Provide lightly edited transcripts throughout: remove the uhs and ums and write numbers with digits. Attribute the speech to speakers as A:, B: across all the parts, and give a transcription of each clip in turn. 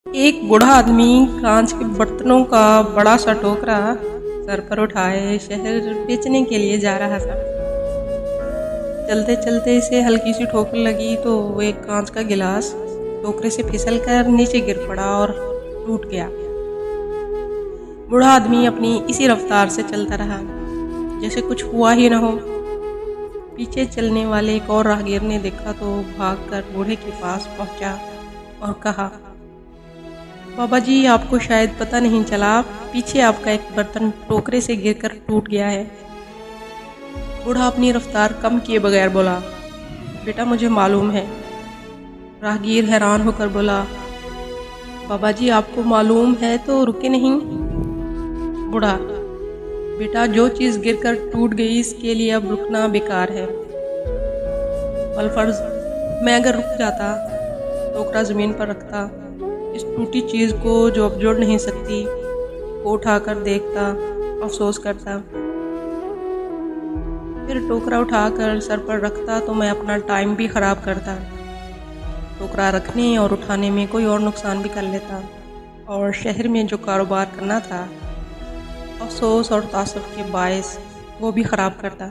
A: एक बूढ़ा आदमी कांच के बर्तनों का बड़ा सा टोकरा सर पर उठाए शहर बेचने के लिए जा रहा था। चलते चलते इसे हल्की सी ठोकर लगी तो वो एक कांच का गिलास टोकरे से फिसलकर नीचे गिर पड़ा और टूट गया। बूढ़ा आदमी अपनी इसी रफ्तार से चलता रहा जैसे कुछ हुआ ही न हो। पीछे चलने वाले एक और राहगीर ने देखा तो भागकर बूढ़े के पास पहुंचा और कहा, बाबा जी, आपको शायद पता नहीं चला, पीछे आपका एक बर्तन टोकरे से गिरकर टूट गया है। बूढ़ा अपनी रफ्तार कम किए बगैर बोला, बेटा मुझे मालूम है। राहगीर हैरान होकर बोला, बाबा जी आपको मालूम है तो रुके नहीं। बूढ़ा, बेटा जो चीज़ गिरकर टूट गई इसके लिए अब रुकना बेकार है। अलफर्ज मैं अगर रुक जाता, टोकरा ज़मीन पर रखता, इस टूटी चीज़ को जो अब जोड़ नहीं सकती को उठाकर देखता, अफसोस करता, फिर टोकरा उठाकर सर पर रखता तो मैं अपना टाइम भी ख़राब करता। टोकरा रखने और उठाने में कोई और नुकसान भी कर लेता और शहर में जो कारोबार करना था अफसोस और तासुफ के बायस वो भी ख़राब करता।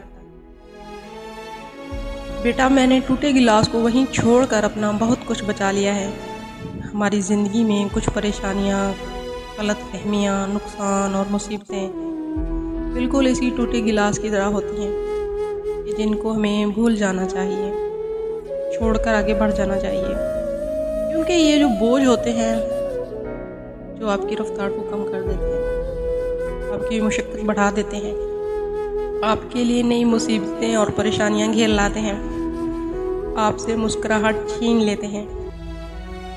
A: बेटा मैंने टूटे गिलास को वहीं छोड़कर अपना बहुत कुछ बचा लिया है। हमारी ज़िंदगी में कुछ परेशानियाँ, गलतफहमियाँ, नुकसान और मुसीबतें बिल्कुल इसी टूटे गिलास की तरह होती हैं जिनको हमें भूल जाना चाहिए, छोड़कर आगे बढ़ जाना चाहिए। क्योंकि ये जो बोझ होते हैं जो आपकी रफ्तार को कम कर देते हैं, आपकी मुशक्क़त बढ़ा देते हैं, आपके लिए नई मुसीबतें और परेशानियां घेर लाते हैं, आपसे मुस्कुराहट छीन लेते हैं,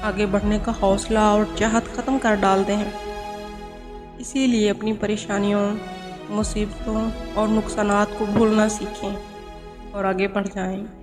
A: आगे बढ़ने का हौसला और चाहत ख़त्म कर डालते हैं। इसीलिए अपनी परेशानियों, मुसीबतों और नुकसानात को भूलना सीखें और आगे बढ़ जाएं।